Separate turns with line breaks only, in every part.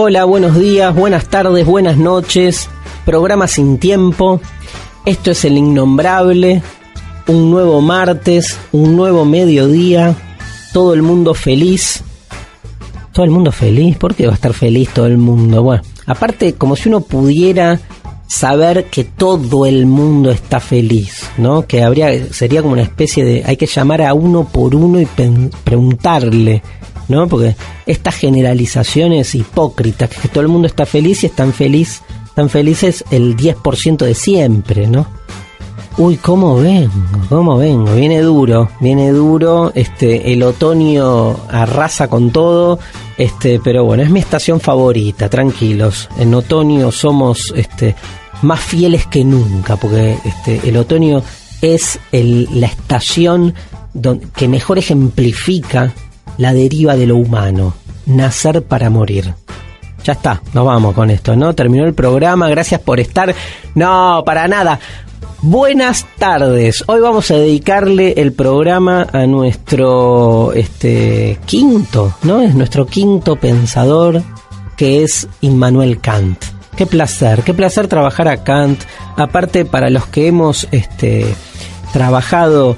Hola, buenos días, buenas tardes, buenas noches. Programa Sin Tiempo. Esto es El Innombrable. Un nuevo martes, un nuevo mediodía. Todo el mundo feliz. ¿Todo el mundo feliz? ¿Por qué va a estar feliz todo el mundo? Bueno, aparte, como si uno pudiera saber que todo el mundo está feliz, ¿no? Que sería como una especie de... Hay que llamar a uno por uno y preguntarle, ¿no? Porque estas generalizaciones hipócritas, que todo el mundo está feliz y están felices el 10% de siempre, ¿no? Uy, ¿cómo vengo? Viene duro, el otoño arrasa con todo, pero bueno, es mi estación favorita, tranquilos. En otoño somos más fieles que nunca, porque el otoño es la estación que mejor ejemplifica la deriva de lo humano, nacer para morir. Ya está, nos vamos con esto, ¿no? Terminó el programa, gracias por estar. No, para nada. Buenas tardes. Hoy vamos a dedicarle el programa a nuestro quinto, ¿no? Es nuestro quinto pensador, que es Immanuel Kant. Qué placer trabajar a Kant. Aparte, para los que hemos trabajado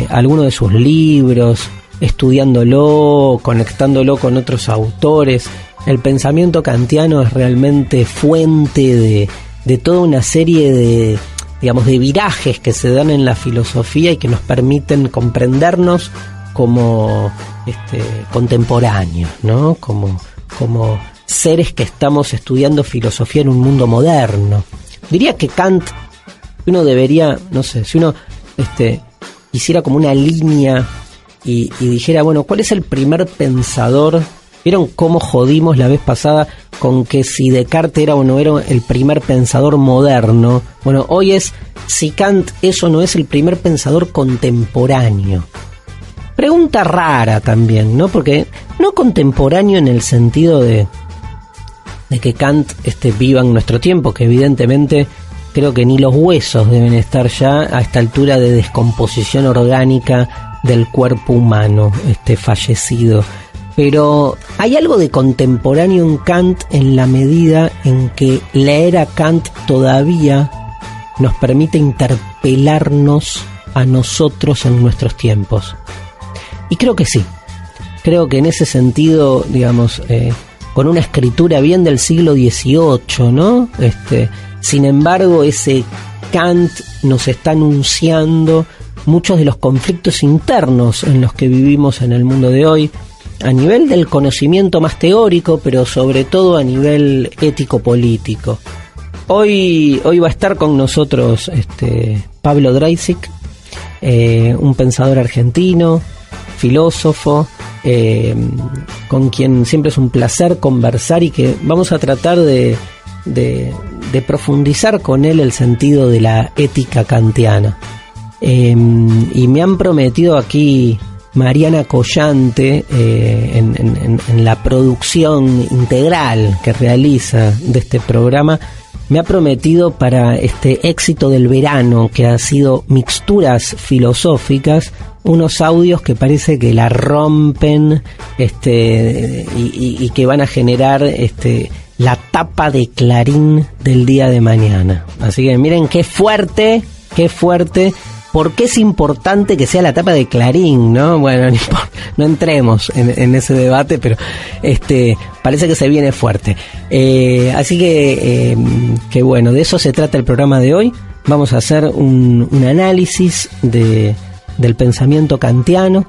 alguno de sus libros, estudiándolo, conectándolo con otros autores, el pensamiento kantiano es realmente fuente de toda una serie de virajes que se dan en la filosofía y que nos permiten comprendernos como contemporáneos, ¿no? Como seres que estamos estudiando filosofía en un mundo moderno. Diría que Kant, uno debería, no sé, si uno hiciera como una línea y dijera, bueno, ¿cuál es el primer pensador? ¿Vieron cómo jodimos la vez pasada con que si Descartes era o no era el primer pensador moderno? Bueno, hoy es si Kant es o no es el primer pensador contemporáneo. Pregunta rara también, ¿no? Porque no contemporáneo en el sentido de que Kant viva en nuestro tiempo, que evidentemente creo que ni los huesos deben estar ya a esta altura de descomposición orgánica del cuerpo humano fallecido. Pero hay algo de contemporáneo en Kant en la medida en que la era Kant todavía nos permite interpelarnos a nosotros en nuestros tiempos. Y creo que sí. Creo que en ese sentido, con una escritura bien del siglo XVIII, ¿no? Sin embargo, ese Kant nos está anunciando muchos de los conflictos internos en los que vivimos en el mundo de hoy, a nivel del conocimiento más teórico, pero sobre todo a nivel ético-político. Hoy va a estar con nosotros Pablo Dreisig, un pensador argentino, filósofo, con quien siempre es un placer conversar y que vamos a tratar de profundizar con él el sentido de la ética kantiana. Y me han prometido aquí Mariana Collante, en la producción integral que realiza de este programa, me ha prometido para este éxito del verano, que ha sido Mixturas Filosóficas, unos audios que parece que la rompen y que van a generar la tapa de Clarín del día de mañana. Así que miren qué fuerte. ¿Por qué es importante que sea la tapa de Clarín, no? Bueno, no entremos en ese debate, pero parece que se viene fuerte. Así que bueno, de eso se trata el programa de hoy. Vamos a hacer un análisis del pensamiento kantiano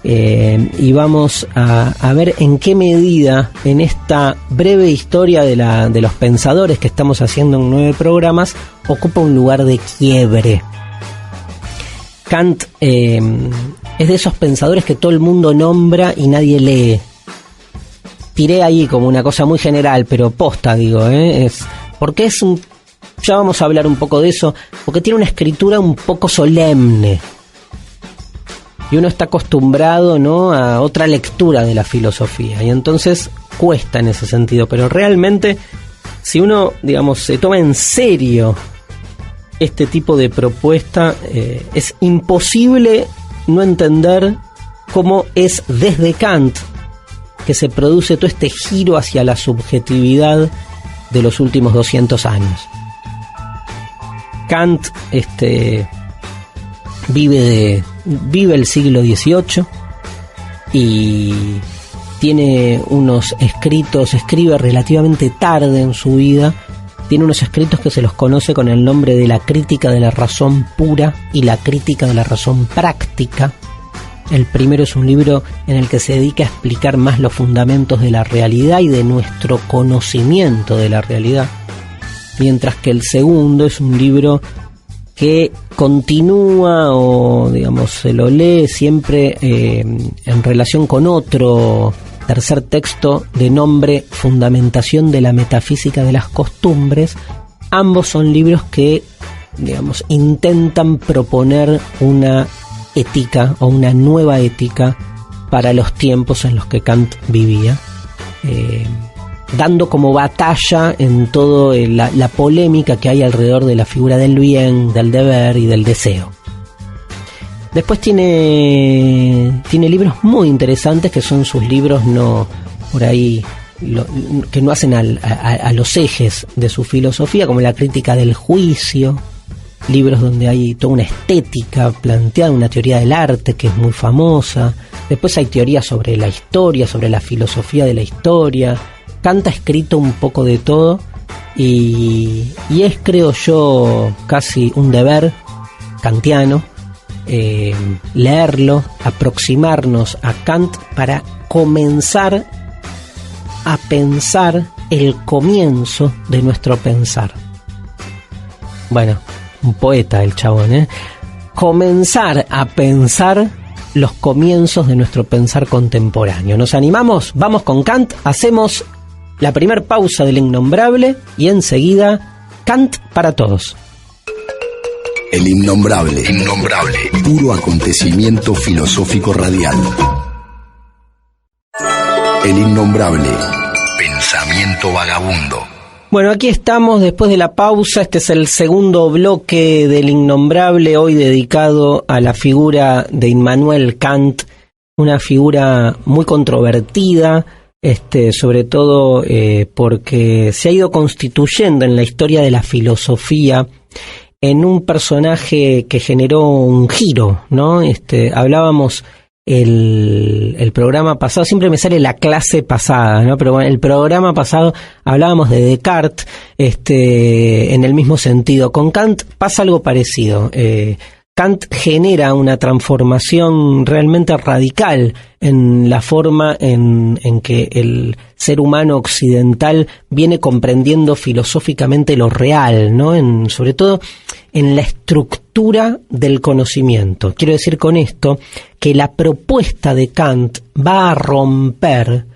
y vamos a ver en qué medida en esta breve historia de los pensadores que estamos haciendo en 9 programas ocupa un lugar de quiebre. Kant es de esos pensadores que todo el mundo nombra y nadie lee. Tiré ahí como una cosa muy general, pero posta, digo, porque ya vamos a hablar un poco de eso, porque tiene una escritura un poco solemne. Y uno está acostumbrado, ¿no?, a otra lectura de la filosofía, y entonces cuesta en ese sentido. Pero realmente, si uno, se toma en serio este tipo de propuesta, es imposible no entender cómo es desde Kant que se produce todo este giro hacia la subjetividad de los últimos 200 años. Kant vive el siglo XVIII y tiene unos escritos, escribe relativamente tarde en su vida, tiene unos escritos que se los conoce con el nombre de la crítica de la razón pura y la crítica de la razón práctica. El primero es un libro en el que se dedica a explicar más los fundamentos de la realidad y de nuestro conocimiento de la realidad, mientras que el segundo es un libro que continúa, o digamos se lo lee siempre en relación con otro tercer texto de nombre Fundamentación de la metafísica de las costumbres. Ambos son libros que, digamos, intentan proponer una ética o una nueva ética para los tiempos en los que Kant vivía, dando como batalla en todo la polémica que hay alrededor de la figura del bien, del deber y del deseo. Después tiene libros muy interesantes que son sus libros no por ahí que no hacen a los ejes de su filosofía, como la crítica del juicio, libros donde hay toda una estética planteada, una teoría del arte que es muy famosa. Después hay teorías sobre la historia, sobre la filosofía de la historia. Kant ha escrito un poco de todo y es, creo yo, casi un deber kantiano leerlo, aproximarnos a Kant para comenzar a pensar el comienzo de nuestro pensar. Bueno, un poeta el chabón, comenzar a pensar los comienzos de nuestro pensar contemporáneo. ¿Nos animamos? Vamos con Kant, hacemos la primer pausa del Innombrable y enseguida Kant para todos.
El Innombrable. Innombrable. Puro acontecimiento filosófico radial. El Innombrable. Pensamiento vagabundo.
Bueno, aquí estamos después de la pausa. Este es el segundo bloque del Innombrable, hoy dedicado a la figura de Immanuel Kant, una figura muy controvertida, sobre todo porque se ha ido constituyendo en la historia de la filosofía en un personaje que generó un giro, ¿no? Hablábamos el programa pasado, siempre me sale la clase pasada, ¿no? Pero bueno, el programa pasado hablábamos de Descartes, en el mismo sentido. Con Kant pasa algo parecido. Kant genera una transformación realmente radical en la forma en que el ser humano occidental viene comprendiendo filosóficamente lo real, ¿no? Sobre todo en la estructura del conocimiento. Quiero decir con esto que la propuesta de Kant va a romper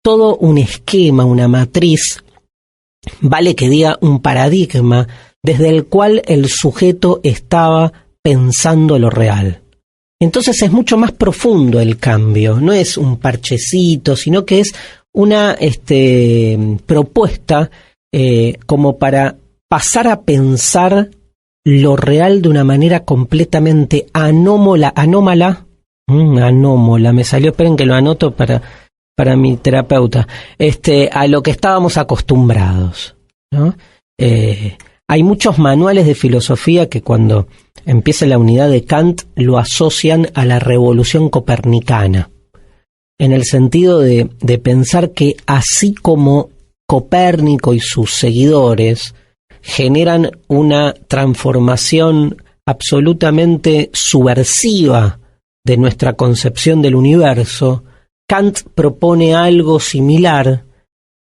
todo un esquema, una matriz, vale que diga un paradigma, desde el cual el sujeto estaba pensando lo real. Entonces es mucho más profundo el cambio, no es un parchecito, sino que es una propuesta como para pasar a pensar lo real de una manera completamente anómala, me salió, esperen que lo anoto para mi terapeuta, a lo que estábamos acostumbrados, ¿no? Hay muchos manuales de filosofía que cuando empieza la unidad de Kant lo asocian a la revolución copernicana, en el sentido de pensar que así como Copérnico y sus seguidores generan una transformación absolutamente subversiva de nuestra concepción del universo, Kant propone algo similar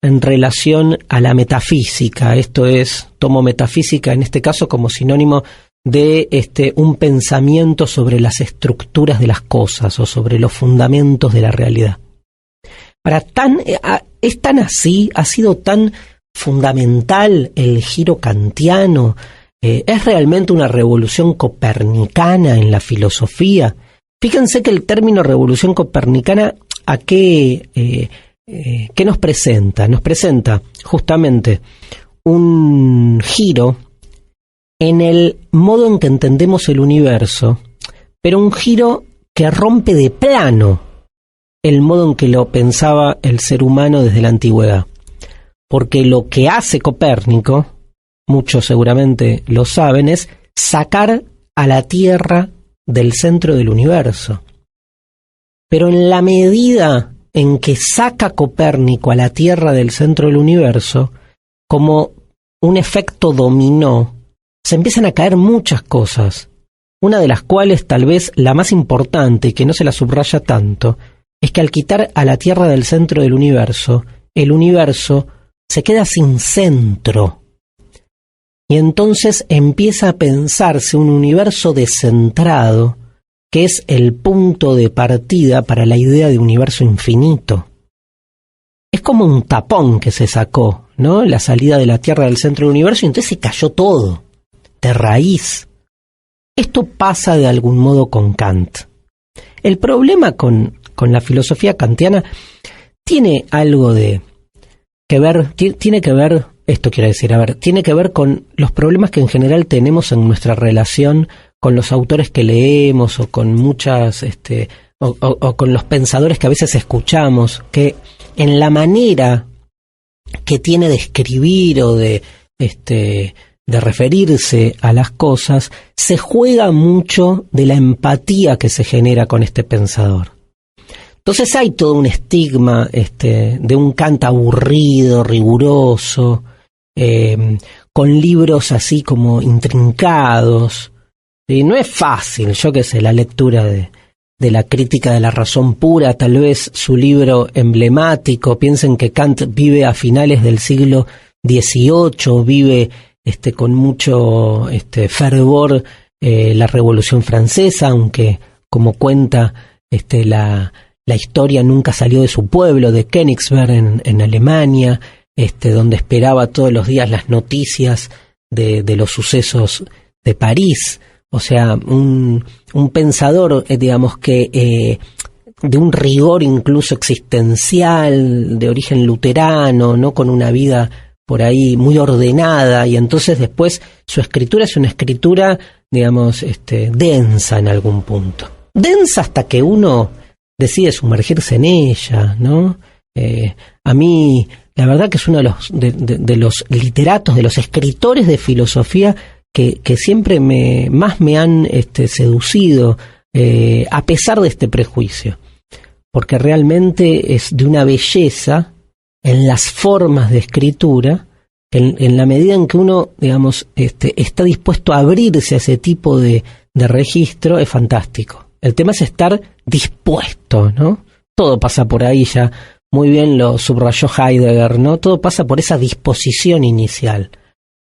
en relación a la metafísica. Esto es, tomo metafísica en este caso como sinónimo de un pensamiento sobre las estructuras de las cosas o sobre los fundamentos de la realidad. Es tan así, ha sido tan fundamental el giro kantiano, es realmente una revolución copernicana en la filosofía. Fíjense que el término revolución copernicana, ¿a qué nos presenta? Nos presenta justamente un giro en el modo en que entendemos el universo, pero un giro que rompe de plano el modo en que lo pensaba el ser humano desde la antigüedad. Porque lo que hace Copérnico, muchos seguramente lo saben, es sacar a la Tierra del centro del universo. Pero en la medida en que saca Copérnico a la Tierra del centro del universo, como un efecto dominó, se empiezan a caer muchas cosas. Una de las cuales, tal vez la más importante y que no se la subraya tanto, es que al quitar a la Tierra del centro del universo, el universo se queda sin centro. Y entonces empieza a pensarse un universo descentrado, que es el punto de partida para la idea de universo infinito. Es como un tapón que se sacó, ¿no? La salida de la Tierra del centro del universo, y entonces se cayó todo, de raíz. Esto pasa de algún modo con Kant. El problema con la filosofía kantiana tiene algo de que ver, tiene que ver, esto quiere decir, tiene que ver con los problemas que en general tenemos en nuestra relación con los autores que leemos o con muchas, o con los pensadores que a veces escuchamos, que en la manera que tiene de escribir o de referirse a las cosas, se juega mucho de la empatía que se genera con este pensador. Entonces hay todo un estigma de un Kant aburrido, riguroso, con libros así como intrincados. Y no es fácil, yo qué sé, la lectura de la crítica de la razón pura, tal vez su libro emblemático. Piensen que Kant vive a finales del siglo XVIII, vive con mucho fervor la Revolución Francesa, aunque como cuenta la historia nunca salió de su pueblo, de Königsberg en Alemania, donde esperaba todos los días las noticias de los sucesos de París. O sea, un pensador, digamos que de un rigor incluso existencial, de origen luterano, no con una vida por ahí muy ordenada, y entonces después su escritura es una escritura, digamos, densa en algún punto. Densa hasta que uno decide sumergirse en ella, ¿no? A mí, la verdad que es uno de los literatos, de los escritores de filosofía que siempre más me han seducido, a pesar de este prejuicio, porque realmente es de una belleza en las formas de escritura, en la medida en que uno, digamos, está dispuesto a abrirse a ese tipo de registro, es fantástico. El tema es estar dispuesto, ¿no? Todo pasa por ahí, ya muy bien lo subrayó Heidegger, ¿no? Todo pasa por esa disposición inicial.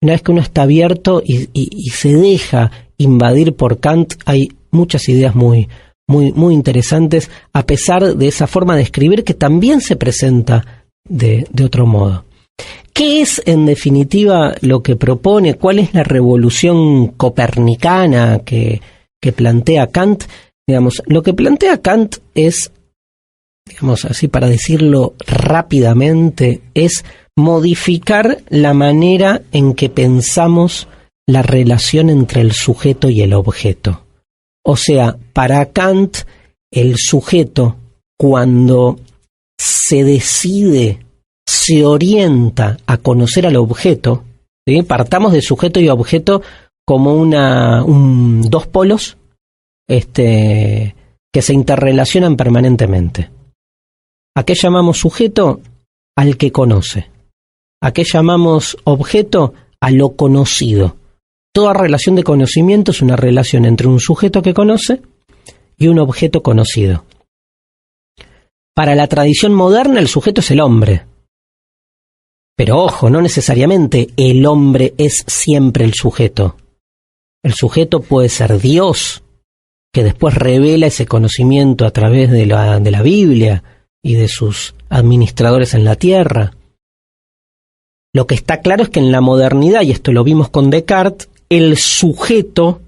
Una vez que uno está abierto y se deja invadir por Kant, hay muchas ideas muy interesantes, a pesar de esa forma de escribir que también se presenta de otro modo. ¿Qué es, en definitiva, lo que propone? ¿Cuál es la revolución copernicana que plantea Kant? Digamos, lo que plantea Kant es, digamos así para decirlo rápidamente, es modificar la manera en que pensamos la relación entre el sujeto y el objeto. O sea, para Kant, el sujeto, cuando se decide, se orienta a conocer al objeto, ¿sí? Partamos de sujeto y objeto como dos polos que se interrelacionan permanentemente. ¿A qué llamamos sujeto? Al que conoce. ¿A qué llamamos objeto? A lo conocido. Toda relación de conocimiento es una relación entre un sujeto que conoce y un objeto conocido. Para la tradición moderna, el sujeto es el hombre. Pero ojo, no necesariamente el hombre es siempre el sujeto. El sujeto puede ser Dios, que después revela ese conocimiento a través de la Biblia y de sus administradores en la tierra. Lo que está claro es que en la modernidad, y esto lo vimos con Descartes, el sujeto,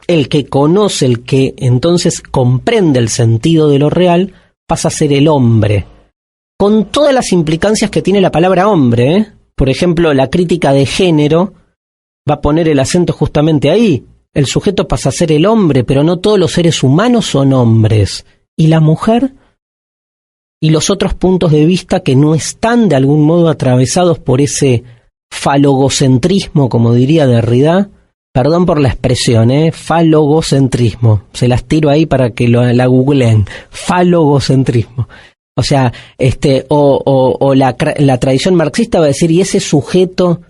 el que conoce, el que entonces comprende el sentido de lo real, pasa a ser el hombre, con todas las implicancias que tiene la palabra hombre, ¿eh? Por ejemplo, la crítica de género va a poner el acento justamente ahí. El sujeto pasa a ser el hombre, pero no todos los seres humanos son hombres. ¿Y la mujer? y los otros puntos de vista que no están de algún modo atravesados por ese falogocentrismo, como diría Derrida. Perdón por la expresión, falogocentrismo. Se las tiro ahí para que la googleen. Falogocentrismo. O sea, la tradición marxista va a decir, y ese sujeto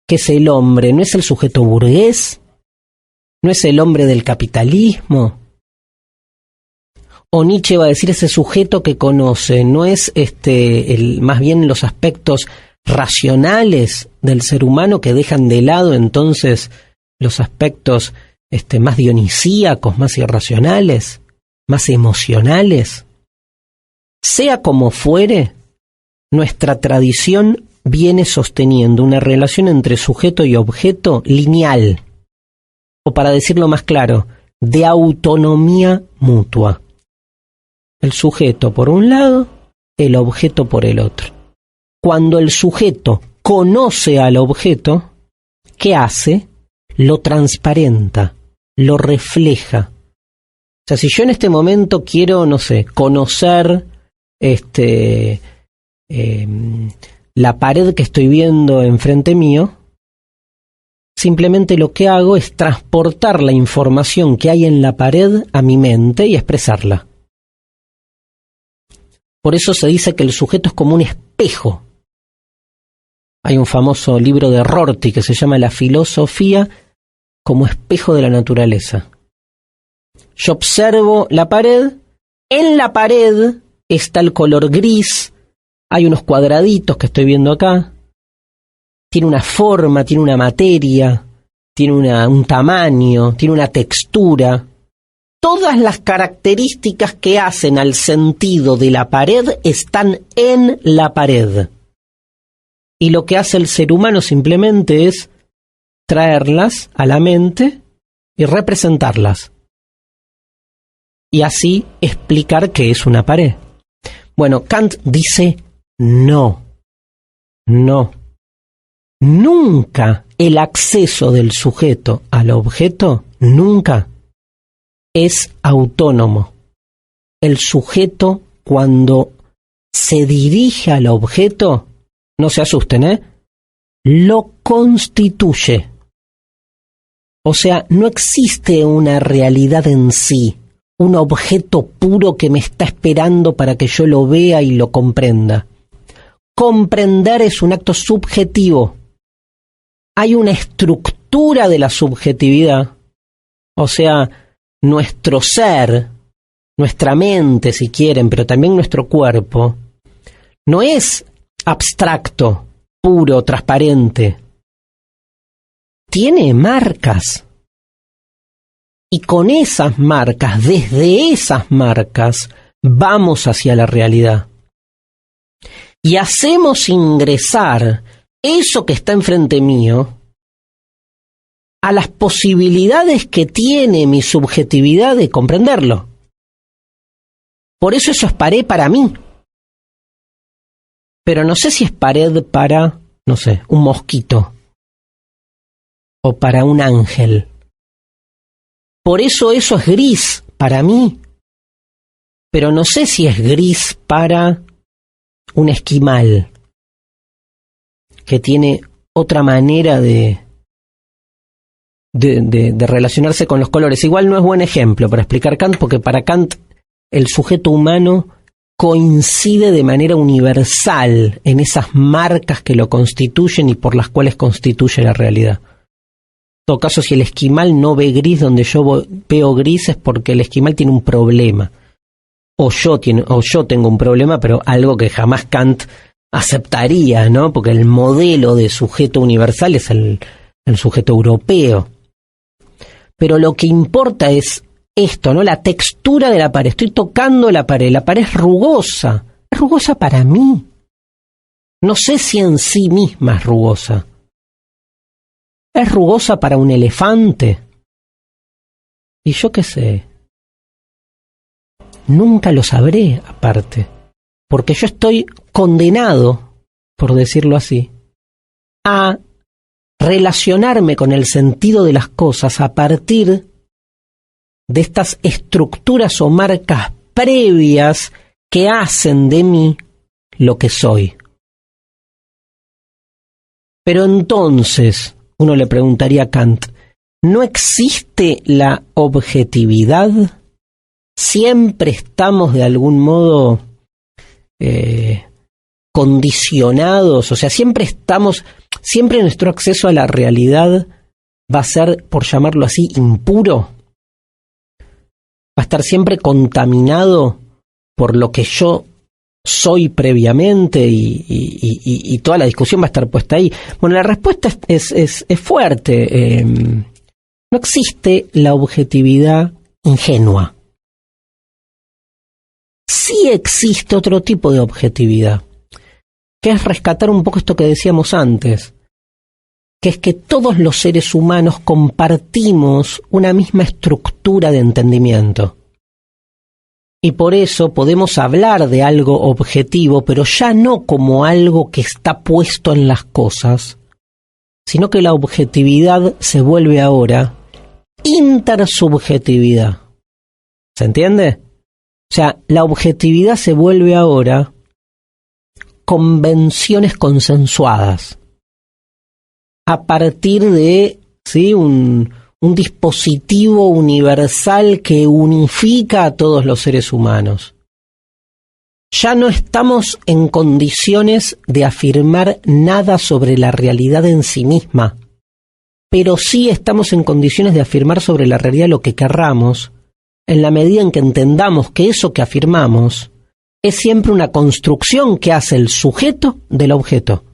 que es el hombre, ¿no es el sujeto burgués? ¿No es el hombre del capitalismo? O Nietzsche va a decir, ese sujeto que conoce, ¿no es más bien los aspectos racionales del ser humano que dejan de lado entonces los aspectos más dionisíacos, más irracionales, más emocionales? Sea como fuere, nuestra tradición viene sosteniendo una relación entre sujeto y objeto lineal, o para decirlo más claro, de autonomía mutua. El sujeto por un lado, el objeto por el otro. Cuando el sujeto conoce al objeto, ¿qué hace? Lo transparenta, lo refleja. O sea, si yo en este momento quiero, conocer la pared que estoy viendo enfrente mío, simplemente lo que hago es transportar la información que hay en la pared a mi mente y expresarla. Por eso se dice que el sujeto es como un espejo. Hay un famoso libro de Rorty que se llama La filosofía como espejo de la naturaleza. Yo observo la pared, en la pared está el color gris, hay unos cuadraditos que estoy viendo acá, tiene una forma, tiene una materia, tiene un tamaño, tiene una textura. Todas las características que hacen al sentido de la pared están en la pared. Y lo que hace el ser humano simplemente es traerlas a la mente y representarlas. Y así explicar qué es una pared. Bueno, Kant dice no. Nunca el acceso del sujeto al objeto, nunca es autónomo. El sujeto, cuando se dirige al objeto, no se asusten, lo constituye. O sea, no existe una realidad en sí, un objeto puro que me está esperando para que yo lo vea y lo comprenda. Comprender es un acto subjetivo. Hay una estructura de la subjetividad, o sea, nuestro ser, nuestra mente si quieren, pero también nuestro cuerpo, no es abstracto, puro, transparente. Tiene marcas. Y con esas marcas, desde esas marcas, vamos hacia la realidad. Y hacemos ingresar eso que está enfrente mío a las posibilidades que tiene mi subjetividad de comprenderlo. Por eso es pared para mí. Pero no sé si es pared para, un mosquito o para un ángel. Por eso es gris para mí. Pero no sé si es gris para un esquimal que tiene otra manera de relacionarse con los colores. Igual no es buen ejemplo para explicar Kant, porque para Kant el sujeto humano coincide de manera universal en esas marcas que lo constituyen y por las cuales constituye la realidad. En todo caso, si el esquimal no ve gris donde yo veo gris, es porque el esquimal tiene un problema. O yo tengo un problema, pero algo que jamás Kant aceptaría, ¿no? Porque el modelo de sujeto universal es el sujeto europeo. Pero lo que importa es esto, ¿no? La textura de la pared. Estoy tocando la pared es rugosa. Es rugosa para mí. No sé si en sí misma es rugosa. Es rugosa para un elefante. Y yo qué sé. Nunca lo sabré, aparte. Porque yo estoy condenado, por decirlo así, a relacionarme con el sentido de las cosas a partir de estas estructuras o marcas previas que hacen de mí lo que soy. Pero entonces, uno le preguntaría a Kant, ¿no existe la objetividad? ¿Siempre estamos de algún modo condicionados? O sea, siempre nuestro acceso a la realidad va a ser, por llamarlo así, impuro. Va a estar siempre contaminado por lo que yo soy previamente y toda la discusión va a estar puesta ahí. Bueno, la respuesta es fuerte. No existe la objetividad ingenua. Sí existe otro tipo de objetividad, que es rescatar un poco esto que decíamos antes, que es que todos los seres humanos compartimos una misma estructura de entendimiento. Y por eso podemos hablar de algo objetivo, pero ya no como algo que está puesto en las cosas, sino que la objetividad se vuelve ahora intersubjetividad. ¿Se entiende? O sea, la objetividad se vuelve ahora convenciones consensuadas a partir de, ¿sí?, un dispositivo universal que unifica a todos los seres humanos. Ya no estamos en condiciones de afirmar nada sobre la realidad en sí misma, pero sí estamos en condiciones de afirmar sobre la realidad lo que querramos, en la medida en que entendamos que eso que afirmamos es siempre una construcción que hace el sujeto del objeto.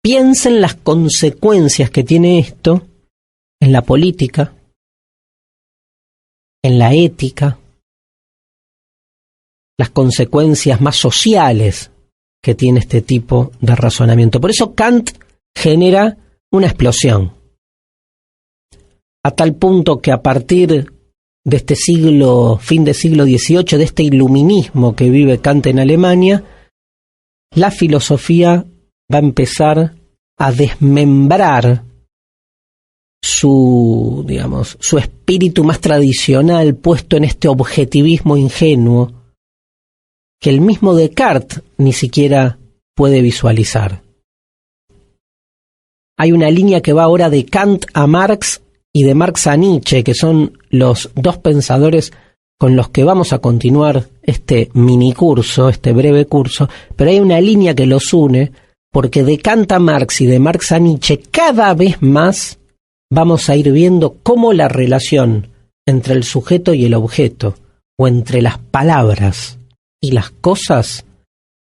Piensen las consecuencias que tiene esto en la política, en la ética, las consecuencias más sociales que tiene este tipo de razonamiento. Por eso Kant genera una explosión, a tal punto que a partir de este siglo, fin del siglo XVIII, de este iluminismo que vive Kant en Alemania, la filosofía va a empezar a desmembrar su espíritu más tradicional puesto en este objetivismo ingenuo que el mismo Descartes ni siquiera puede visualizar. Hay una línea que va ahora de Kant a Marx y de Marx a Nietzsche, que son los dos pensadores con los que vamos a continuar este minicurso, este breve curso, pero hay una línea que los une, porque de Kant a Marx y de Marx a Nietzsche cada vez más vamos a ir viendo cómo la relación entre el sujeto y el objeto, o entre las palabras y las cosas,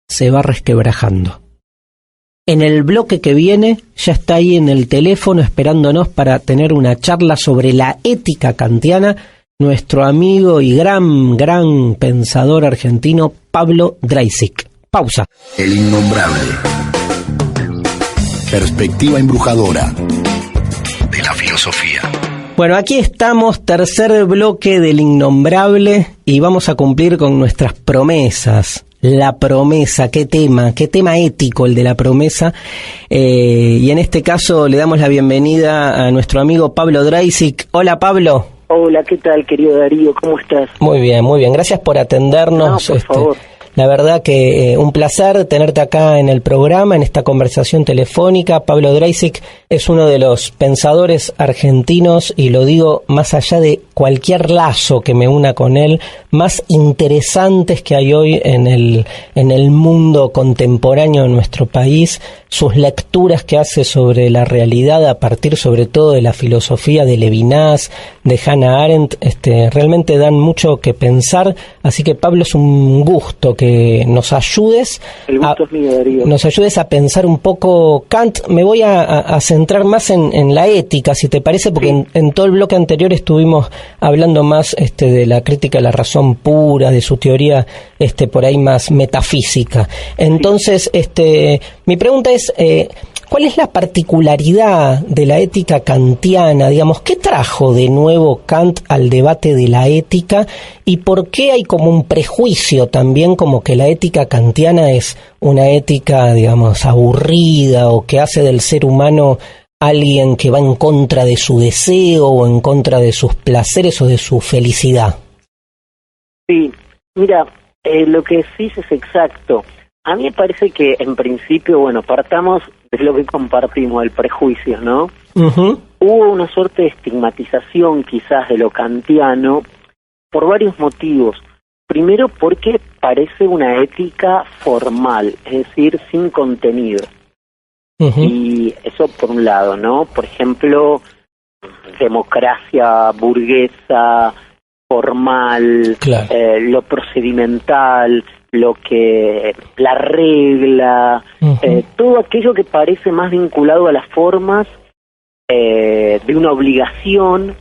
se va resquebrajando. En el bloque que viene ya está ahí en el teléfono esperándonos para tener una charla sobre la ética kantiana nuestro amigo y gran pensador argentino Pablo Dreisig. Pausa.
El innombrable. Perspectiva embrujadora de la filosofía.
Bueno, aquí estamos, tercer bloque del innombrable, y vamos a cumplir con nuestras promesas. La promesa, qué tema ético el de la promesa, y en este caso le damos la bienvenida a nuestro amigo Pablo Dreisig. Hola, Pablo.
Hola, ¿qué tal, querido Darío? ¿Cómo estás?
Muy bien, gracias por atendernos.
No, por favor.
La verdad que un placer tenerte acá en el programa, en esta conversación telefónica. Pablo Dreisig es uno de los pensadores argentinos, y lo digo más allá de cualquier lazo que me una con él, más interesantes que hay hoy en el mundo contemporáneo de nuestro país. Sus lecturas que hace sobre la realidad a partir sobre todo de la filosofía de Levinas, de Hannah Arendt, realmente dan mucho que pensar. Así que, Pablo, es un gusto que nos ayudes.
El gusto es mío, Darío.
Nos ayudes a pensar un poco Kant. Me voy a centrar más en la ética, si te parece, porque sí. en todo el bloque anterior estuvimos hablando más de la crítica a la razón pura, de su teoría por ahí más metafísica. Entonces, sí. Mi pregunta es, ¿cuál es la particularidad de la ética kantiana? Digamos, ¿qué trajo de nuevo Kant al debate de la ética? ¿Y por qué hay como un prejuicio también como que la ética kantiana es una ética, digamos, aburrida, o que hace del ser humano alguien que va en contra de su deseo o en contra de sus placeres o de su felicidad?
Sí, mira, lo que decís es exacto. A mí me parece que en principio, bueno, partamos de lo que compartimos, el prejuicio, ¿no?
Uh-huh.
Hubo una suerte de estigmatización quizás de lo kantiano por varios motivos. Primero porque parece una ética formal, es decir, sin contenido.
Uh-huh.
Y eso por un lado, ¿no? Por ejemplo, democracia burguesa, formal,
Claro.
Lo procedimental, la regla,
Uh-huh.
todo aquello que parece más vinculado a las formas de una obligación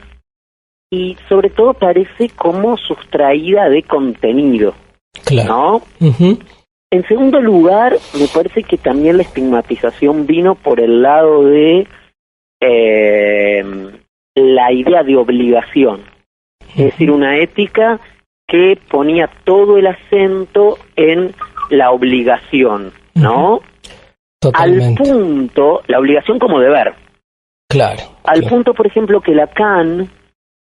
y sobre todo parece como sustraída de contenido,
Claro.
¿no?
Uh-huh.
En segundo lugar, me parece que también la estigmatización vino por el lado de la idea de obligación, es decir, una ética que ponía todo el acento en la obligación, ¿no?
Totalmente.
Al punto, la obligación como deber,
Claro.
al
claro.
punto, por ejemplo, que Lacan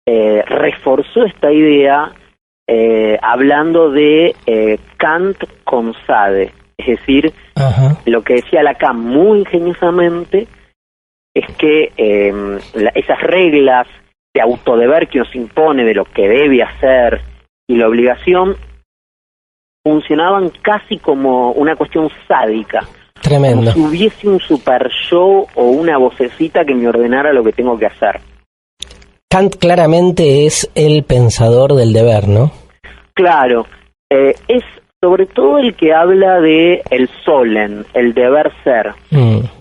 reforzó esta idea hablando de Kant con Sade, es decir,
Ajá.
lo que decía Lacan muy ingeniosamente es que esas reglas de autodeber que nos impone de lo que debe hacer y la obligación funcionaban casi como una cuestión sádica,
Tremendo.
como si hubiese un super show o una vocecita que me ordenara lo que tengo que hacer.
Kant claramente es el pensador del deber, ¿no?
Claro, es sobre todo el que habla de el Sollen, el deber ser,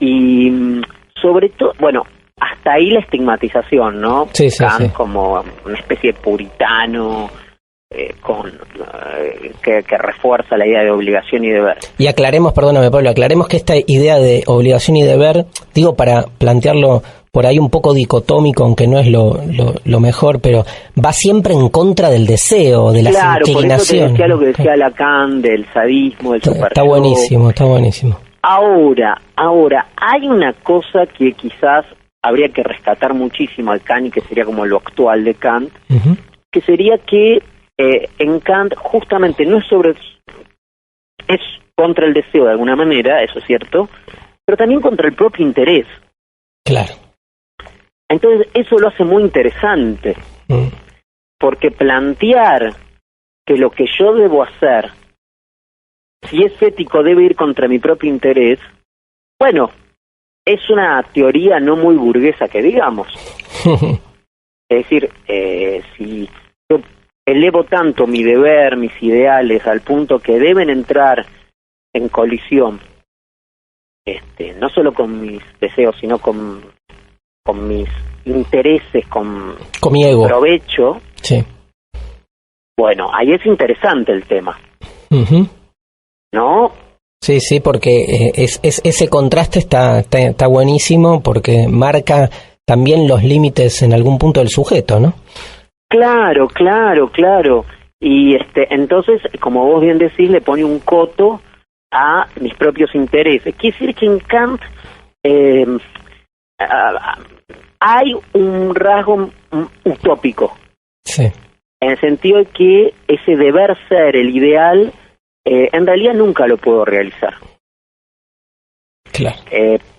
y sobre todo, bueno, hasta ahí la estigmatización, ¿no?
Sí, sí,
Kant
sí.
como una especie de puritano que refuerza la idea de obligación y deber.
Y aclaremos, perdóname Pablo, aclaremos que esta idea de obligación y deber, digo para plantearlo por ahí un poco dicotómico, aunque no es lo mejor, pero va siempre en contra del deseo, de las
Claro, por eso te
inclinaciones.
decía lo que decía Lacan del sadismo, del super
Está
yo.
buenísimo, está buenísimo.
Ahora, hay una cosa que quizás habría que rescatar muchísimo al Kant y que sería como lo actual de Kant,
Uh-huh.
que sería que en Kant justamente no es es contra el deseo de alguna manera, eso es cierto, pero también contra el propio interés.
Claro.
Entonces eso lo hace muy interesante, porque plantear que lo que yo debo hacer, si es ético, debe ir contra mi propio interés, bueno, es una teoría no muy burguesa que digamos. Es decir, si yo elevo tanto mi deber, mis ideales, al punto que deben entrar en colisión, no solo con mis deseos, sino con mis intereses, con
mi ego.
provecho,
Sí.
bueno, ahí es interesante el tema,
Uh-huh.
¿no?
Sí, sí, porque ese contraste está buenísimo porque marca también los límites en algún punto del sujeto, ¿no?
Claro. Y entonces, como vos bien decís, le pone un coto a mis propios intereses. Quiere decir que en Kant hay un rasgo utópico,
Sí.
en el sentido de que ese deber ser, el ideal, en realidad nunca lo puedo realizar.
Claro.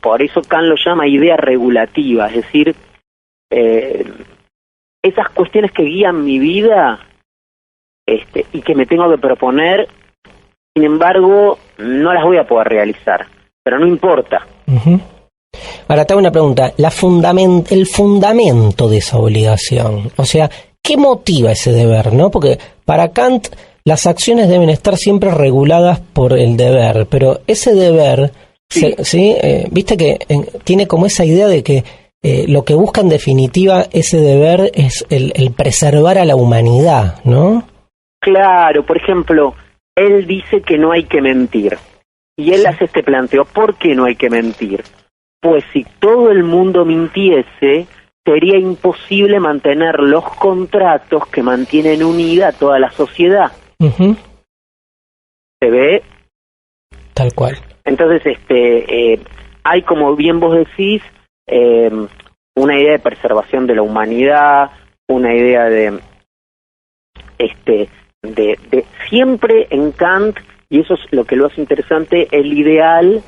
Por eso Kant lo llama idea regulativa, es decir, esas cuestiones que guían mi vida y que me tengo que proponer, sin embargo, no las voy a poder realizar, pero no importa.
Uh-huh. Ahora te hago una pregunta, el fundamento de esa obligación, o sea, ¿qué motiva ese deber, no? Porque para Kant las acciones deben estar siempre reguladas por el deber, pero ese deber,
Sí.
viste que tiene como esa idea de que lo que busca en definitiva ese deber es el preservar a la humanidad, ¿no?
Claro, por ejemplo, él dice que no hay que mentir, y él hace este planteo, ¿por qué no hay que mentir? Pues si todo el mundo mintiese, sería imposible mantener los contratos que mantienen unida a toda la sociedad.
Uh-huh.
¿Se ve?
Tal cual.
Entonces, hay, como bien vos decís, una idea de preservación de la humanidad, una idea de siempre en Kant, y eso es lo que lo hace interesante, el ideal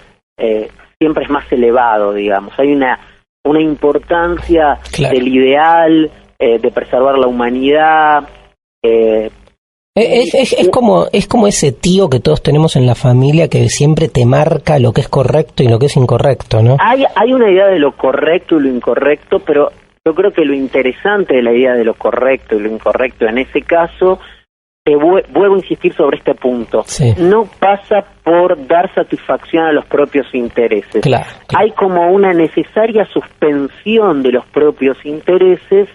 siempre es más elevado, digamos. Hay una importancia del ideal, de preservar la humanidad.
Es como ese tío que todos tenemos en la familia que siempre te marca lo que es correcto y lo que es incorrecto, ¿no?
Hay una idea de lo correcto y lo incorrecto, pero yo creo que lo interesante de la idea de lo correcto y lo incorrecto en ese caso, vuelvo a insistir sobre este punto, no pasa por dar satisfacción a los propios intereses. Claro. Hay como una necesaria suspensión de los propios intereses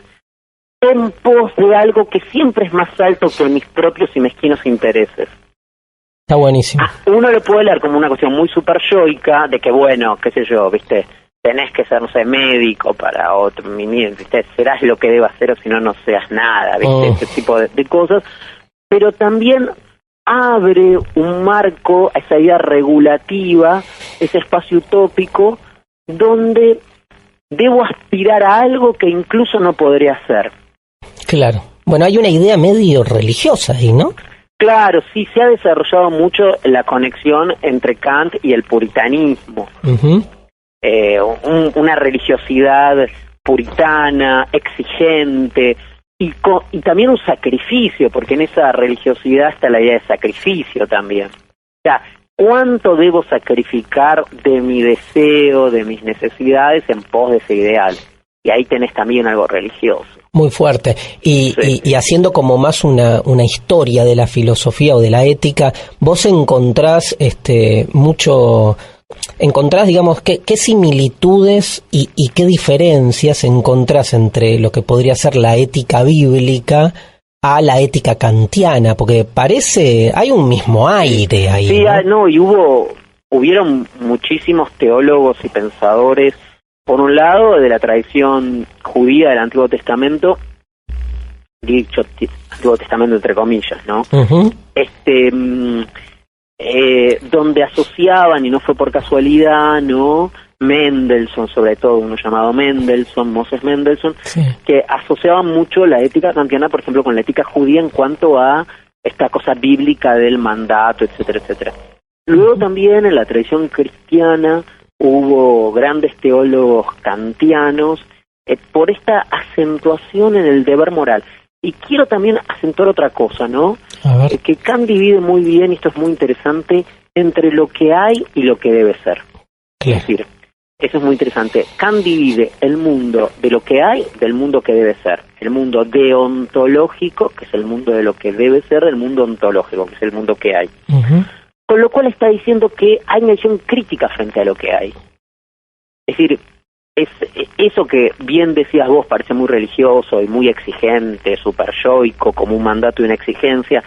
en pos de algo que siempre es más alto que mis propios y mezquinos intereses.
Está buenísimo.
Uno lo puede leer como una cuestión muy super yoica, de que bueno, qué sé yo, viste, tenés que ser, no sé, médico para otro, viste, serás lo que debas hacer o si no, no seas nada, viste, ese tipo de cosas, pero también abre un marco a esa idea regulativa, ese espacio utópico, donde debo aspirar a algo que incluso no podría hacer.
Claro. Bueno, hay una idea medio religiosa ahí, ¿no?
Claro, sí, se ha desarrollado mucho la conexión entre Kant y el puritanismo. Uh-huh. Una religiosidad puritana, exigente, y también un sacrificio, porque en esa religiosidad está la idea de sacrificio también. O sea, ¿cuánto debo sacrificar de mi deseo, de mis necesidades en pos de ese ideal? Y ahí tenés también algo religioso.
Muy fuerte. Y haciendo como más una historia de la filosofía o de la ética, vos encontrás digamos, qué similitudes y qué diferencias encontrás entre lo que podría ser la ética bíblica a la ética kantiana, porque hay un mismo aire ahí.
Sí, ¿no? Y hubieron muchísimos teólogos y pensadores, por un lado, de la tradición judía del Antiguo Testamento, dicho Antiguo Testamento entre comillas, ¿no? Uh-huh. Donde asociaban, y no fue por casualidad, ¿no? Mendelssohn, sobre todo, uno llamado Moses Mendelssohn, sí, que asociaban mucho la ética kantiana, por ejemplo, con la ética judía en cuanto a esta cosa bíblica del mandato, etcétera, etcétera. Luego también en la tradición cristiana hubo grandes teólogos kantianos por esta acentuación en el deber moral. Y quiero también acentuar otra cosa, ¿no? Que Kant divide muy bien, y esto es muy interesante, entre lo que hay y lo que debe ser. Claro. Es decir, eso es muy interesante. Kant divide el mundo de lo que hay del mundo que debe ser. El mundo deontológico, que es el mundo de lo que debe ser, del mundo ontológico, que es el mundo que hay. Uh-huh. Con lo cual está diciendo que hay una visión crítica frente a lo que hay. Es decir, eso que bien decías vos parece muy religioso y muy exigente, super yoico, como un mandato y una exigencia,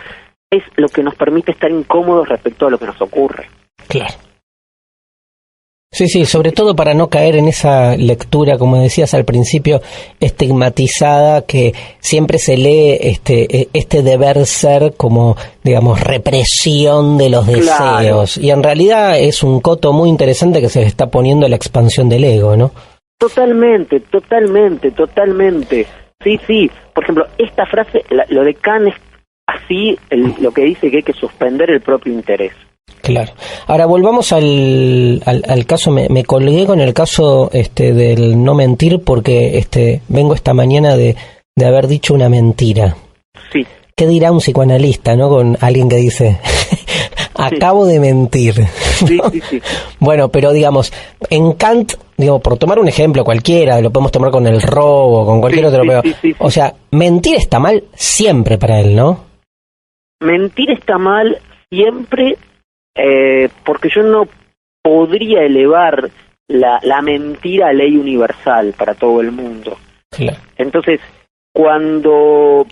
es lo que nos permite estar incómodos respecto a lo que nos ocurre.
Claro. Sí, sobre todo para no caer en esa lectura, como decías al principio, estigmatizada, que siempre se lee este deber ser como, digamos, represión de los deseos. Claro. Y en realidad es un coto muy interesante que se le está poniendo a la expansión del ego, ¿no? Totalmente.
Sí. Por ejemplo, esta frase, lo de Kant es así, lo que dice que hay que suspender el propio interés.
Claro. Ahora volvamos al caso, me colgué con el caso del no mentir porque vengo esta mañana de haber dicho una mentira. Sí. ¿Qué dirá un psicoanalista, no? Con alguien que dice, acabo de mentir. ¿No? Sí. Bueno, pero digamos, en Kant, por tomar un ejemplo cualquiera, lo podemos tomar con el robo, con cualquier otro, pero, o sea, mentir está mal siempre para él, ¿no?
Mentir está mal siempre, porque yo no podría elevar la mentira a ley universal para todo el mundo. Claro. Entonces, cuando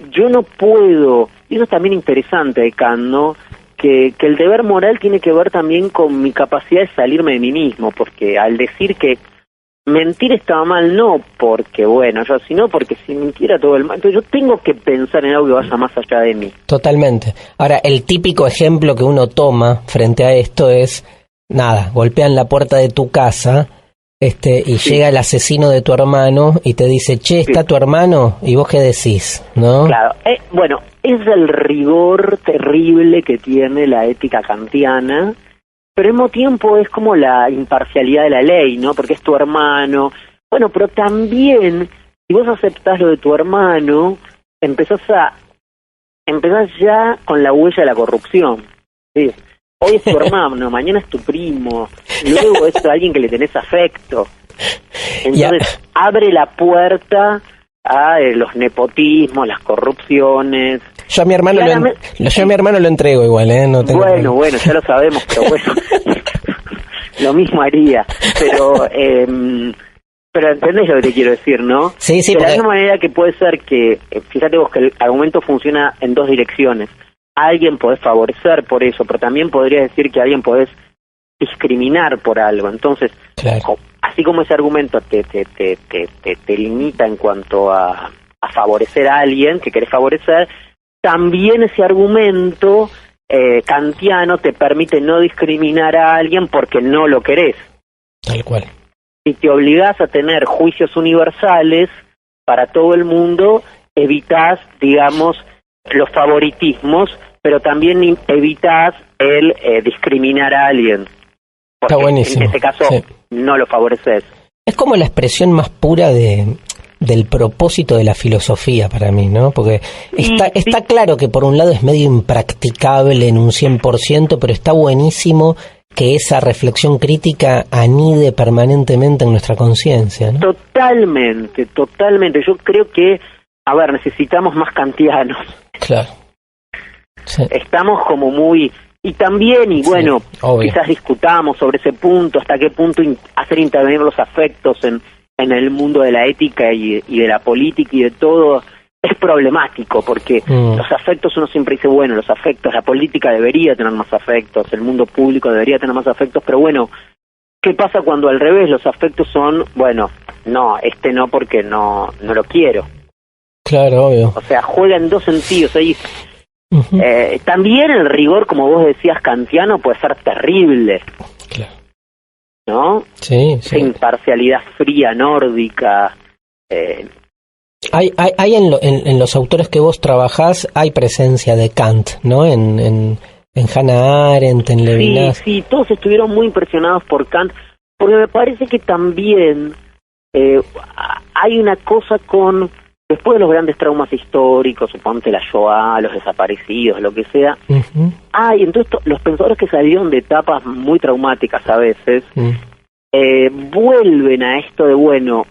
yo no puedo, y eso es también interesante de Kant, ¿no? Que el deber moral tiene que ver también con mi capacidad de salirme de mí mismo, porque al decir que mentir estaba mal, no porque, sino porque si mintiera todo el mal, entonces yo tengo que pensar en algo que vaya más allá de mí.
Totalmente. Ahora, el típico ejemplo que uno toma frente a esto es, golpean la puerta de tu casa, y llega el asesino de tu hermano y te dice, che, ¿está tu hermano? ¿Y vos qué decís? ¿No?
Claro, bueno, es el rigor terrible que tiene la ética kantiana, pero al mismo tiempo es como la imparcialidad de la ley, ¿no? Porque es tu hermano. Bueno, pero también, si vos aceptás lo de tu hermano, empezás ya con la huella de la corrupción, ¿sí? Hoy es tu hermano, mañana es tu primo, luego es alguien que le tenés afecto. Entonces abre la puerta a los nepotismos, las corrupciones.
Yo a mi hermano lo entrego igual, no tengo
bueno, ya lo sabemos, pero bueno, lo mismo haría. Pero entendés lo que te quiero decir, ¿no?
Sí,
de la misma manera que puede ser que, fíjate vos que el argumento funciona en dos direcciones. A alguien podés favorecer por eso, pero también podría decir que a alguien podés discriminar por algo. Entonces, claro, así como ese argumento te limita en cuanto a favorecer a alguien que querés favorecer, también ese argumento kantiano te permite no discriminar a alguien porque no lo querés.
Tal cual.
Si te obligás a tener juicios universales para todo el mundo, evitás, digamos, los favoritismos, pero también evitás el discriminar a alguien. Porque
está buenísimo.
En este caso no lo favoreces.
Es como la expresión más pura del propósito de la filosofía para mí, ¿no? Porque está claro que por un lado es medio impracticable en un 100%, pero está buenísimo que esa reflexión crítica anide permanentemente en nuestra conciencia, ¿no?
Totalmente. Yo creo que, necesitamos más kantianos.
Claro. Sí.
Estamos como muy... Y también, bueno, quizás discutamos sobre ese punto, hasta qué punto hacer intervenir los afectos en el mundo de la ética y de la política y de todo es problemático, porque los afectos, uno siempre dice, bueno, los afectos, la política debería tener más afectos, el mundo público debería tener más afectos, pero bueno, ¿qué pasa cuando al revés los afectos son, bueno, no, no porque no lo quiero?
Claro, obvio.
O sea, juega en dos sentidos ahí. Uh-huh. También el rigor, como vos decías, kantiano puede ser terrible.
Claro.
¿No?
Sí.
Esa imparcialidad fría, nórdica.
Hay en los autores que vos trabajás, hay presencia de Kant, ¿no? En Hannah Arendt, en Levinas.
Sí, todos estuvieron muy impresionados por Kant, porque me parece que también hay una cosa con... Después de los grandes traumas históricos, suponte la Shoah, los desaparecidos, lo que sea, entonces los pensadores que salieron de etapas muy traumáticas a veces, vuelven a esto de, bueno,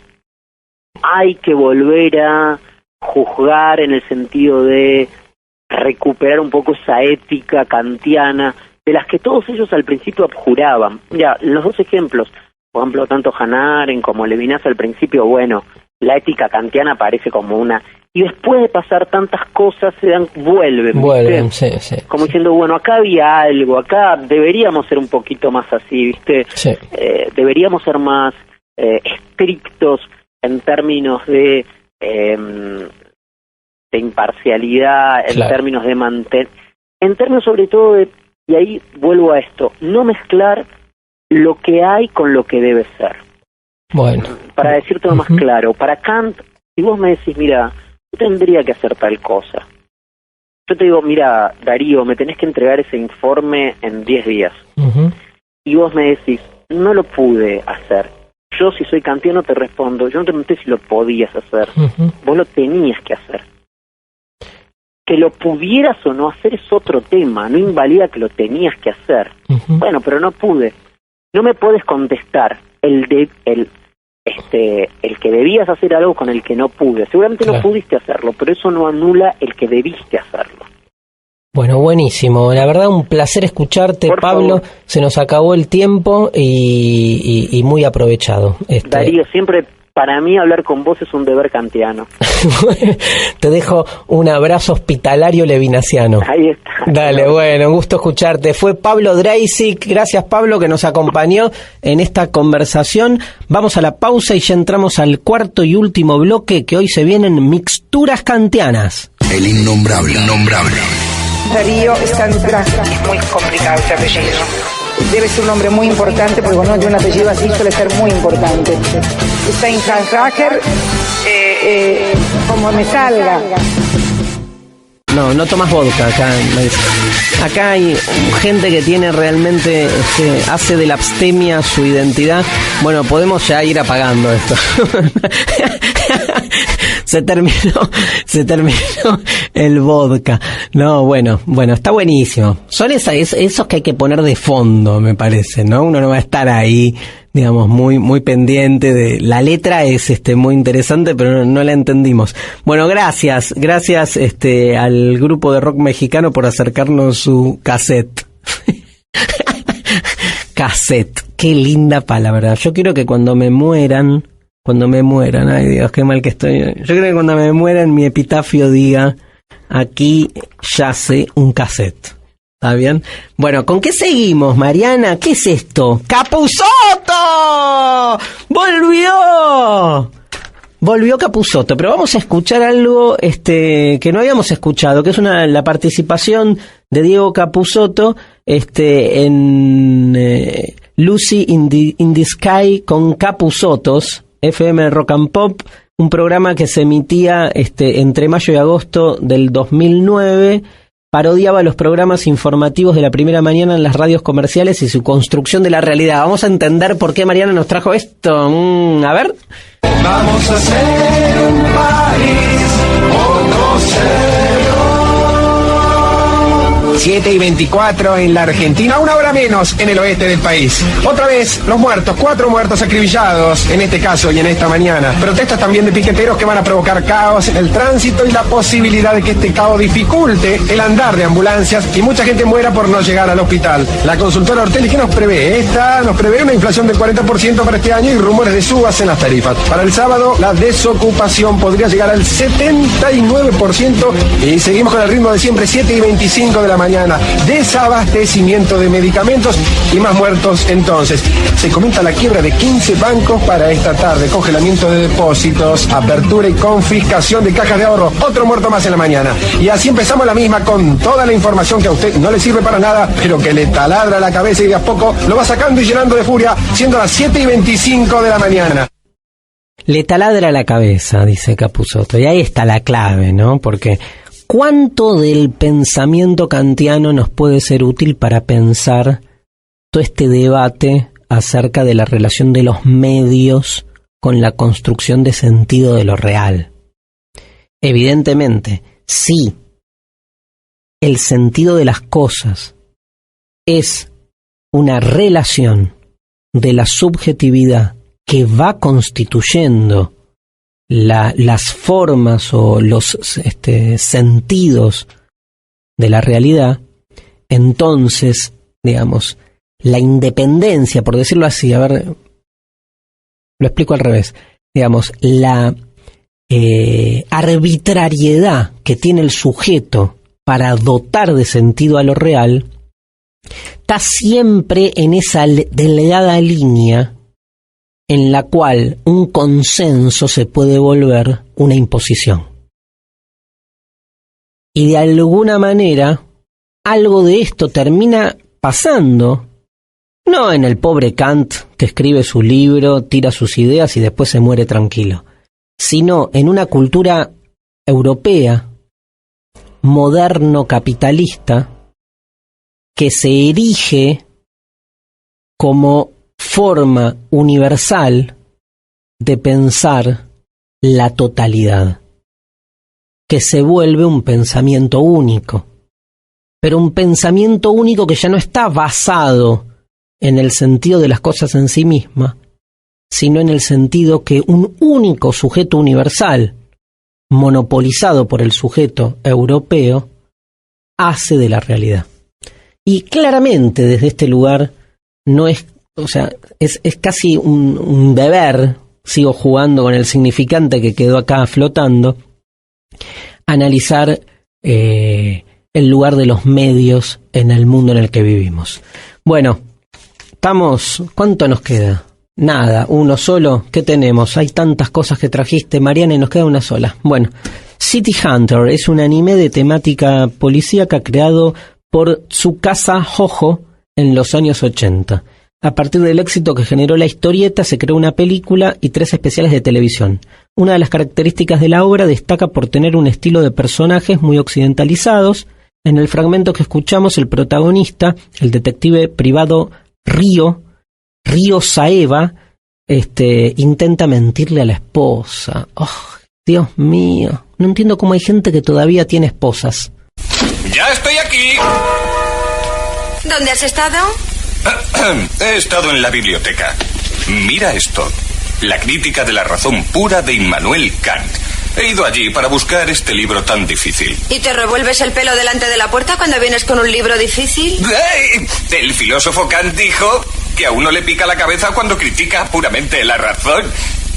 hay que volver a juzgar en el sentido de recuperar un poco esa ética kantiana, de las que todos ellos al principio abjuraban. Mira, los dos ejemplos, por ejemplo, tanto Hannah Arendt como Levinas al principio, bueno, la ética kantiana parece como una... Y después de pasar tantas cosas, vuelven,
sí.
Como diciendo, bueno, acá había algo, acá deberíamos ser un poquito más así, ¿viste?
Sí.
Deberíamos ser más estrictos en términos de imparcialidad, en términos de mantener... En términos sobre todo de... Y ahí vuelvo a esto, no mezclar lo que hay con lo que debe ser.
Bueno.
Para decirte lo más claro, para Kant, si vos me decís, mira, yo tendría que hacer tal cosa. Yo te digo, mira, Darío, me tenés que entregar ese informe en 10 días. Y vos me decís, no lo pude hacer. Yo, si soy kantiano, te respondo, yo no te pregunté si lo podías hacer. Vos lo tenías que hacer. Que lo pudieras o no hacer es otro tema, no invalida que lo tenías que hacer. Bueno, pero no pude. No me puedes contestar el que debías hacer algo con el que no pude. Seguramente no pudiste hacerlo, pero eso no anula el que debiste hacerlo.
Bueno, buenísimo. La verdad, un placer escucharte, por Pablo. Favor. Se nos acabó el tiempo y muy aprovechado.
Darío, siempre para mí hablar con vos es un deber kantiano.
Te dejo un abrazo hospitalario levinasiano.
Ahí está.
Dale, bueno, un gusto escucharte. Fue Pablo Dreisig. Gracias, Pablo, que nos acompañó en esta conversación. Vamos a la pausa y ya entramos al cuarto y último bloque, que hoy se vienen mixturas kantianas.
El innombrable.
Darío Stanzgraf. Es muy complicado ese apellido. debe ser un hombre muy importante, porque cuando uno tiene un apellido así suele ser muy importante. Steinhager, como me salga.
No tomas vodka acá. Acá hay gente que tiene realmente, hace de la abstemia su identidad. Bueno, podemos ya ir apagando esto. Se terminó el vodka. No, bueno, está buenísimo. Son esos que hay que poner de fondo, me parece, ¿no? Uno no va a estar ahí, digamos, muy pendiente de... La letra es muy interesante, pero no la entendimos. Bueno, gracias al grupo de rock mexicano por acercarnos su cassette. Cassette, qué linda palabra. Yo quiero que cuando me mueran, ay Dios, qué mal que estoy. Yo creo que cuando me mueran mi epitafio diga: aquí yace un cassette. ¿Está bien? Bueno, ¿con qué seguimos, Mariana? ¿Qué es esto? ¡Capusotto! Volvió Capusotto, pero vamos a escuchar algo que no habíamos escuchado, que es la participación de Diego Capusotto en Lucy in the Sky con Capusottos, FM Rock and Pop, un programa que se emitía entre mayo y agosto del 2009. Parodiaba los programas informativos de la primera mañana en las radios comerciales y su construcción de la realidad. Vamos a entender por qué Mariana nos trajo esto. A ver.
Vamos a hacer un país conocido. 7:24 en la Argentina, 1 hora menos en el oeste del país. Otra vez, los muertos, 4 muertos acribillados, en este caso y en esta mañana. Protestas también de piqueteros que van a provocar caos en el tránsito y la posibilidad de que este caos dificulte el andar de ambulancias y mucha gente muera por no llegar al hospital. La consultora Ortelli, ¿qué nos prevé? Nos prevé una inflación del 40% para este año y rumores de subas en las tarifas. Para el sábado, la desocupación podría llegar al 79% y seguimos con el ritmo de siempre, 7:25 de la mañana. Desabastecimiento de medicamentos y más muertos entonces. Se comenta la quiebra de 15 bancos para esta tarde. Congelamiento de depósitos, apertura y confiscación de cajas de ahorro. Otro muerto más en la mañana. Y así empezamos la misma con toda la información que a usted no le sirve para nada, pero que le taladra la cabeza y de a poco lo va sacando y llenando de furia, siendo las 7:25 de la mañana.
Le taladra la cabeza, dice Capusotto. Y ahí está la clave, ¿no? Porque ¿cuánto del pensamiento kantiano nos puede ser útil para pensar todo este debate acerca de la relación de los medios con la construcción de sentido de lo real? Evidentemente, sí, el sentido de las cosas es una relación de la subjetividad que va constituyendo las formas o los sentidos de la realidad. Entonces, digamos, la independencia, por decirlo así, a ver, lo explico al revés, digamos, la arbitrariedad que tiene el sujeto para dotar de sentido a lo real está siempre en esa delgada línea en la cual un consenso se puede volver una imposición. Y de alguna manera, algo de esto termina pasando, no en el pobre Kant que escribe su libro, tira sus ideas y después se muere tranquilo, sino en una cultura europea, moderno-capitalista, que se erige como forma universal de pensar la totalidad, que se vuelve un pensamiento único, pero un pensamiento único que ya no está basado en el sentido de las cosas en sí misma, sino en el sentido que un único sujeto universal, monopolizado por el sujeto europeo, hace de la realidad. Y claramente desde este lugar no es, o sea, es casi un deber, sigo jugando con el significante que quedó acá flotando, analizar el lugar de los medios en el mundo en el que vivimos. Bueno, ¿cuánto nos queda? Nada, uno solo. ¿Qué tenemos? Hay tantas cosas que trajiste, Mariana, y nos queda una sola. Bueno, City Hunter es un anime de temática policíaca creado por Tsukasa Jojo en los años 80. A partir del éxito que generó la historieta, se creó una película y 3 especiales de televisión. Una de las características de la obra destaca por tener un estilo de personajes muy occidentalizados. En el fragmento que escuchamos, el protagonista, el detective privado Ryo Saeva, intenta mentirle a la esposa. ¡Oh, Dios mío! No entiendo cómo hay gente que todavía tiene esposas.
¡Ya estoy aquí!
¿Dónde has estado?
He estado en la biblioteca. Mira esto. La crítica de la razón pura de Immanuel Kant. He ido allí para buscar este libro tan difícil.
¿Y te revuelves el pelo delante de la puerta cuando vienes con un libro difícil?
El filósofo Kant dijo que a uno le pica la cabeza cuando critica puramente la razón.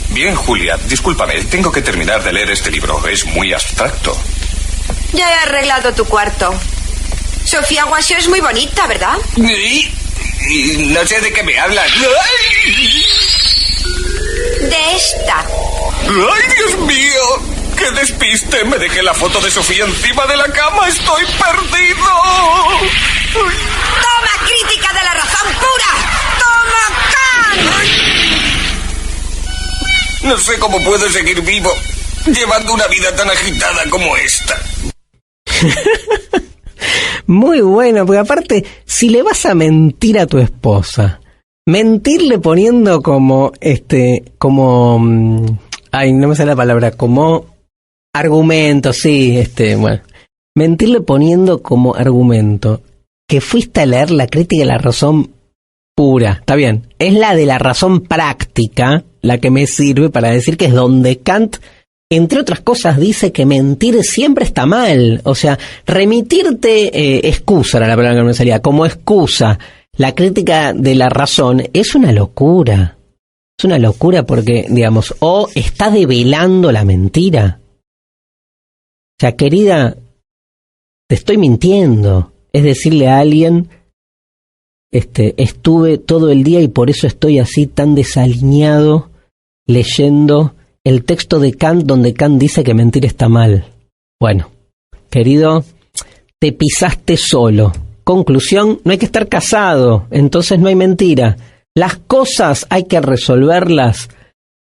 Bien, Julia, discúlpame, tengo que terminar de leer este libro. Es muy abstracto.
Ya he arreglado tu cuarto. Sofía Guasio es muy bonita, ¿verdad?
Y no sé de qué me hablas.
De esta.
¡Ay, Dios mío! ¡Qué despiste! Me dejé la foto de Sofía encima de la cama. ¡Estoy perdido!
¡Toma, crítica de la razón pura! ¡Toma, Kant!
No sé cómo puedo seguir vivo llevando una vida tan agitada como esta.
Muy bueno, porque aparte, si le vas a mentir a tu esposa, mentirle poniendo ay, no me sale la palabra, como argumento, sí, bueno. Mentirle poniendo como argumento que fuiste a leer la crítica de la razón pura, está bien, es la de la razón práctica la que me sirve para decir que es donde Kant, entre otras cosas, dice que mentir siempre está mal. O sea, remitirte, excusa era la palabra que me salía, como excusa, la crítica de la razón, es una locura. Es una locura porque, digamos, o está develando la mentira. O sea, querida, te estoy mintiendo. Es decirle a alguien, estuve todo el día y por eso estoy así tan desalineado leyendo el texto de Kant donde Kant dice que mentir está mal. Bueno, querido, te pisaste solo. Conclusión, no hay que estar casado, entonces no hay mentira. Las cosas hay que resolverlas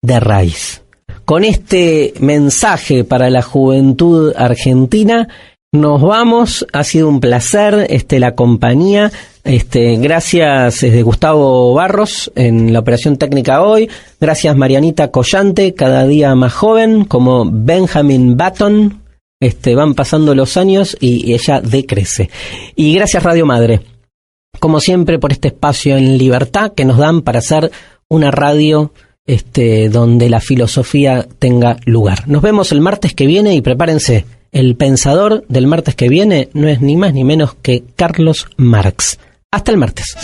de raíz. Con este mensaje para la juventud argentina, nos vamos. Ha sido un placer la compañía. Gracias desde Gustavo Barros en la operación técnica hoy. Gracias Marianita Collante, cada día más joven, como Benjamin Button. Van pasando los años y ella decrece. Y gracias Radio Madre, como siempre, por este espacio en libertad que nos dan para hacer una radio donde la filosofía tenga lugar. Nos vemos el martes que viene y prepárense. El pensador del martes que viene no es ni más ni menos que Carlos Marx. Hasta el martes.